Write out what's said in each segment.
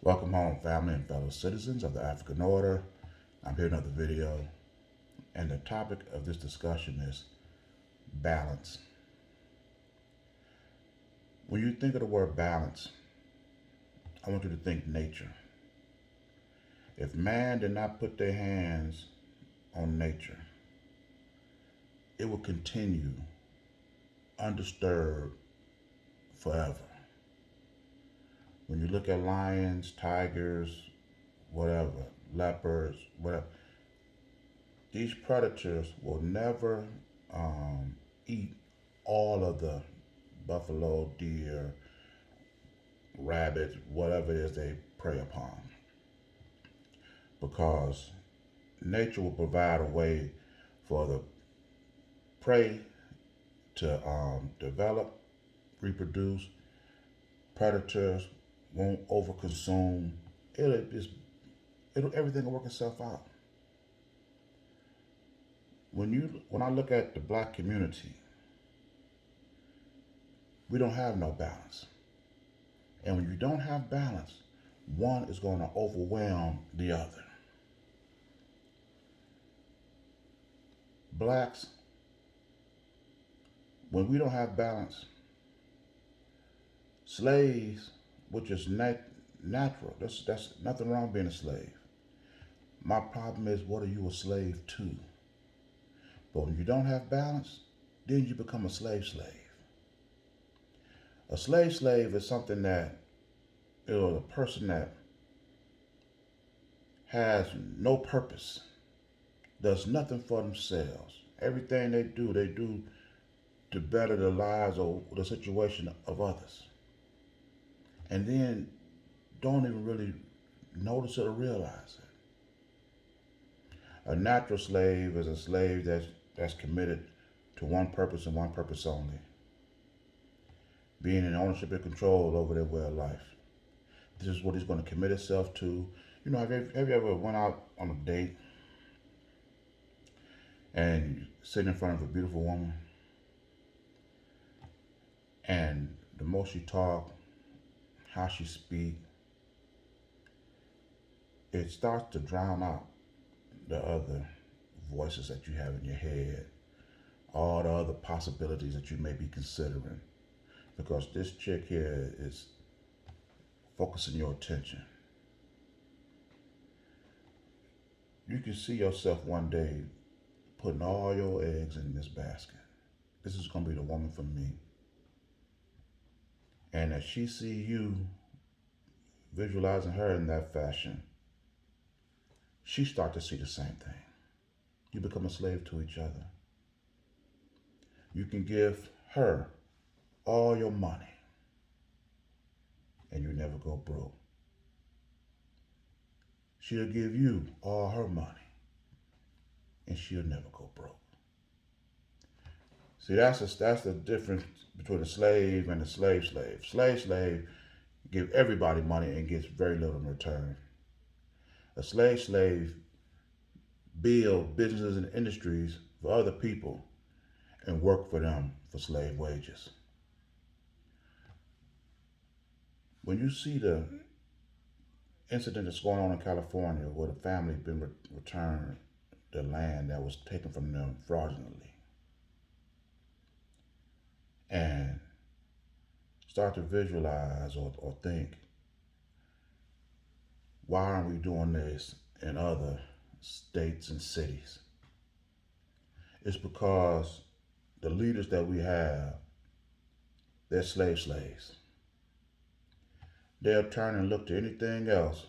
Welcome home, family and fellow citizens of the African Order. I'm here another video, and the topic of this discussion is balance. When you think of the word balance, I want you to think nature. If man did not put their hands on nature, it will continue undisturbed forever. When you look at lions, tigers, whatever, leopards, whatever, these predators will never eat all of the buffalo, deer, rabbits, whatever it is they prey upon, because nature will provide a way for the prey to develop, reproduce. Predators won't overconsume. It'll just everything will work itself out. When I look at the black community, we don't have no balance. And when you don't have balance, one is going to overwhelm the other. Blacks, when we don't have balance, slaves, which is natural, that's nothing wrong being a slave. My problem is, what are you a slave to? But when you don't have balance, then you become a slave. A slave is something that, a person that has no purpose, does nothing for themselves. Everything they do to better the lives or the situation of others. And then don't even really notice it or realize it. A natural slave is a slave that's committed to one purpose and one purpose only: being in ownership and control over their way of life. This is what he's going to commit himself to. Have you ever went out on a date and sitting in front of a beautiful woman, and the more she talk, how she speak, it starts to drown out the other voices that you have in your head, all the other possibilities that you may be considering, because this chick here is focusing your attention. You can see yourself one day putting all your eggs in this basket. This is going to be the woman for me. And as she see you visualizing her in that fashion, she start to see the same thing. You become a slave to each other. You can give her all your money and you never go broke. She'll give you all her money and she'll never go broke. See, that's the difference between a slave and a slave. Slave give everybody money and gets very little in return. A slave build businesses and industries for other people and work for them for slave wages. When you see the incident that's going on in California, where the family been returned the land that was taken from them fraudulently, and start to visualize or think, why aren't we doing this in other states and cities? It's because the leaders that we have, they're slaves. They'll turn and look to anything else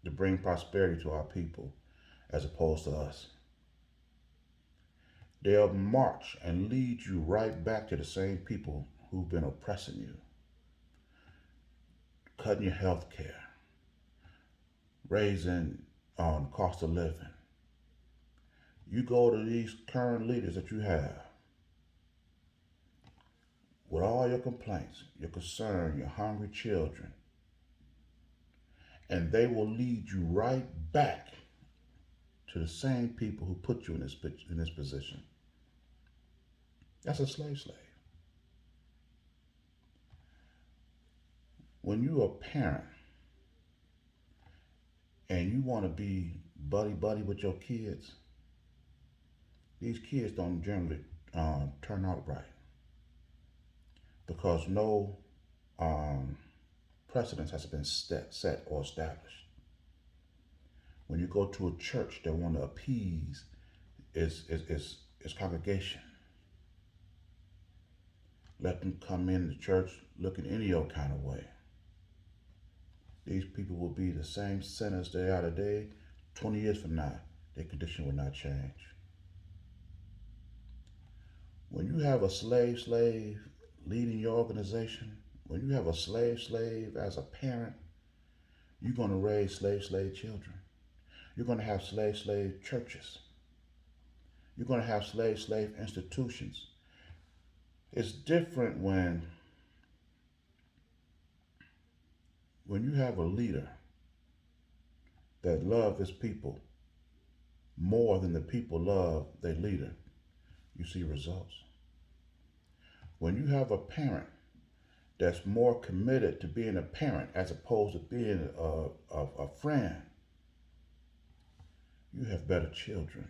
to bring prosperity to our people as opposed to us. They'll march and lead you right back to the same people who've been oppressing you, cutting your health care, raising cost of living. You go to these current leaders that you have with all your complaints, your concern, your hungry children, and they will lead you right back to the same people who put you in this position. That's a slave. When you're a parent, and you want to be buddy buddy with your kids, these kids don't generally turn out right because no um, precedence has been set or established. When you go to a church that want to appease its congregation, let them come in the church looking any old kind of way. These people will be the same sinners they are today. 20 years from now, their condition will not change. When you have a slave leading your organization, when you have a slave as a parent, you're going to raise slave children. You're going to have slave churches. You're going to have slave institutions. It's different when you have a leader that loves his people more than the people love their leader, you see results. When you have a parent that's more committed to being a parent as opposed to being a friend, you have better children.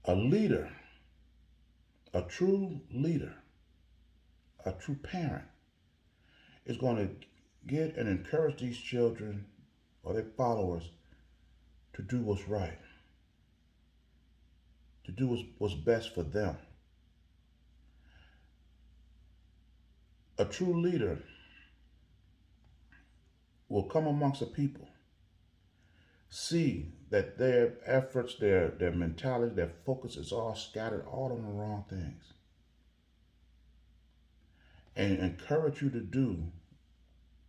A leader, a true leader, a true parent is going to get and encourage these children or their followers to do what's right, to do what's best for them. A true leader will come amongst the people, see that their efforts, their mentality, their focus is all scattered all on the wrong things, and encourage you to do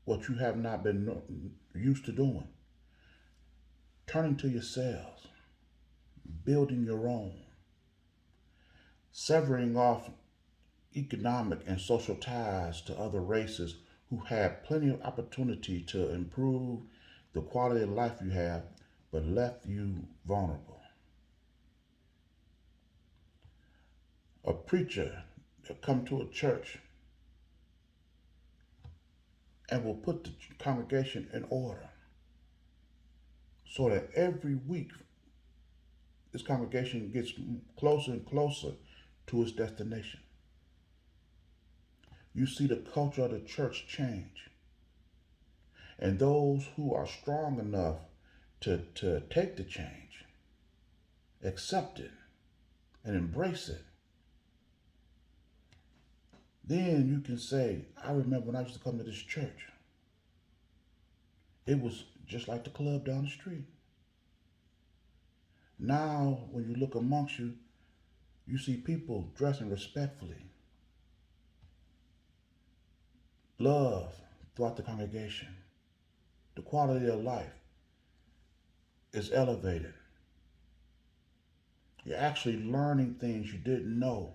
what you have not been used to doing. Turning to yourselves, building your own, severing off economic and social ties to other races who had plenty of opportunity to improve the quality of life you have, but left you vulnerable. A preacher that come to a church and will put the congregation in order so that every week this congregation gets closer and closer to its destination. You see the culture of the church change. And those who are strong enough to take the change, accept it, and embrace it, then you can say, I remember when I used to come to this church. It was just like the club down the street. Now, when you look amongst you, you see people dressing respectfully, love throughout the congregation. The quality of life is elevated. You're actually learning things you didn't know.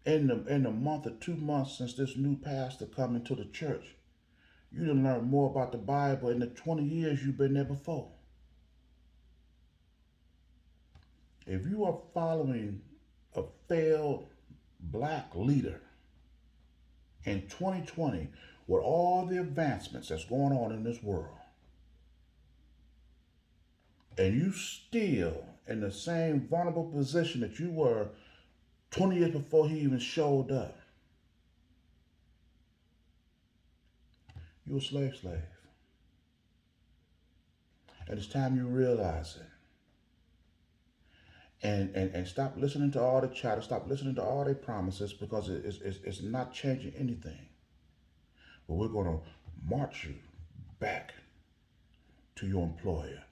In the month or 2 months since this new pastor come into the church, you done learn more about the Bible in the 20 years you've been there before. If you are following a failed black leader in 2020 with all the advancements that's going on in this world, and you still in the same vulnerable position that you were 20 years before he even showed up, you're a slave. And it's time you realize it. And stop listening to all the chatter, stop listening to all their promises because it's not changing anything. But we're going to march you back to your employer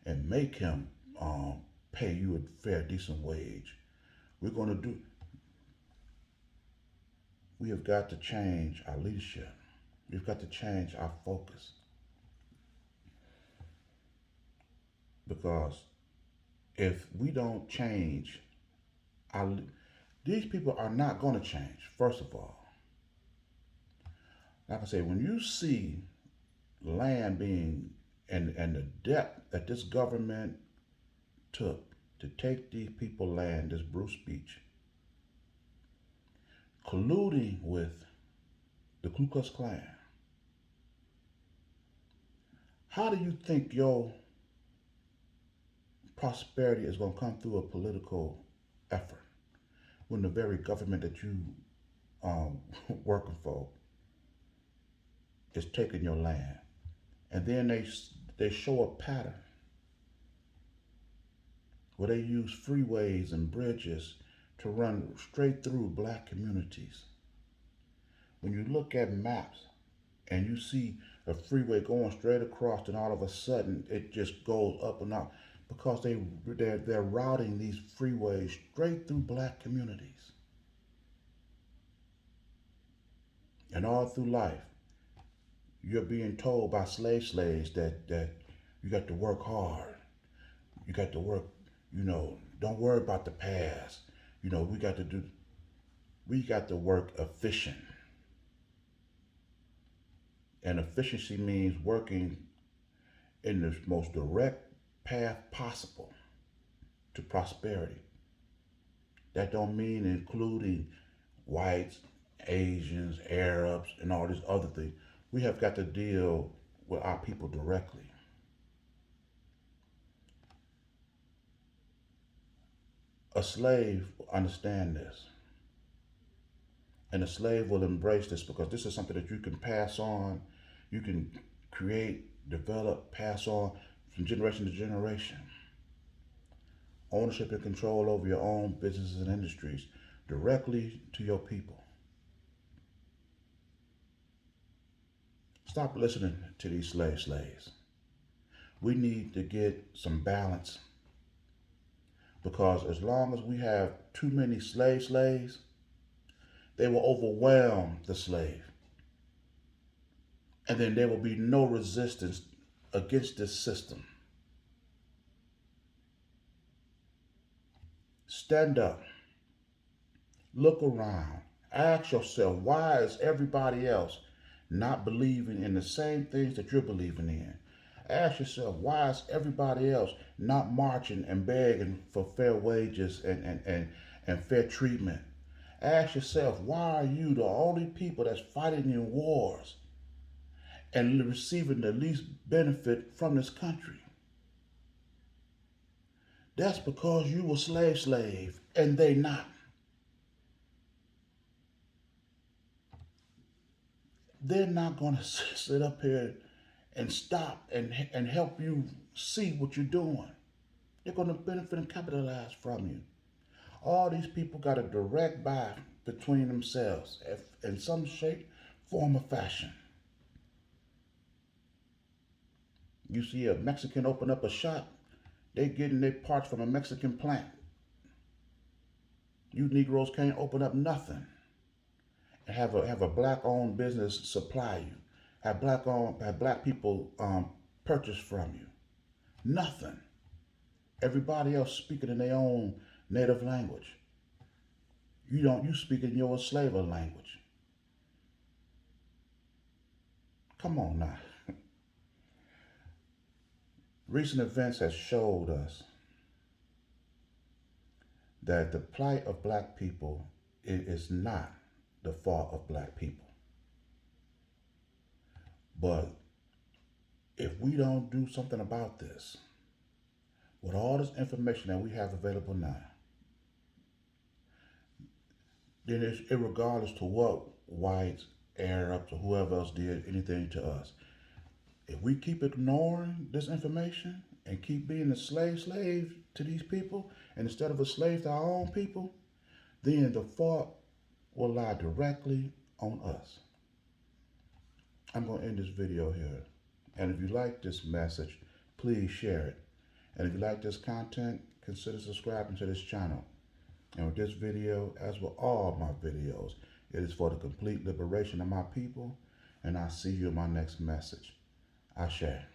and make him pay you a fair, decent wage. We have got to change our leadership. We've got to change our focus. Because if we don't change, these people are not going to change, first of all. Like I say, when you see land being, and the depth that this government took to take these people land, this Bruce Beach, colluding with the Ku Klux Klan, How do you think your prosperity is going to come through a political effort when the very government that you um, working for is taking your land? And then they show a pattern where they use freeways and bridges to run straight through black communities. When you look at maps and you see a freeway going straight across, and all of a sudden it just goes up and up because they're routing these freeways straight through black communities. And all through life, you're being told by slaves that you got to work hard. You got to work, don't worry about the past. We got to work efficient. And efficiency means working in the most direct path possible to prosperity. That don't mean including whites, Asians, Arabs, and all these other things. We have got to deal with our people directly. A slave will understand this. And a slave will embrace this because this is something that you can pass on, you can create, develop, pass on from generation to generation. Ownership and control over your own businesses and industries directly to your people. Stop listening to these slaves. We need to get some balance because as long as we have too many slaves, they will overwhelm the slave. And then there will be no resistance against this system. Stand up. Look around. Ask yourself, why is everybody else not believing in the same things that you're believing in? Ask yourself, why is everybody else not marching and begging for fair wages and fair treatment? Ask yourself, why are you the only people that's fighting in wars and receiving the least benefit from this country? That's because you were slave, and they not. They're not going to sit up here and stop and help you see what you're doing. They're going to benefit and capitalize from you. All these people got a direct buy between themselves in some shape, form, or fashion. You see a Mexican open up a shop, they getting their parts from a Mexican plant. You Negroes can't open up nothing and have a black owned business supply you. Have black people purchase from you. Nothing. Everybody else speaking in their own native language. You don't. You speak in your slave language. Come on now. Recent events has showed us that the plight of black people is not the fault of black people. But if we don't do something about this, with all this information that we have available now, then it's irregardless to what whites, Arabs, or whoever else did anything to us. If we keep ignoring this information and keep being a slave to these people, and instead of a slave to our own people, then the fault will lie directly on us. I'm going to end this video here. And if you like this message, please share it. And if you like this content, consider subscribing to this channel. And with this video, as with all my videos, it is for the complete liberation of my people. And I'll see you in my next message. I share.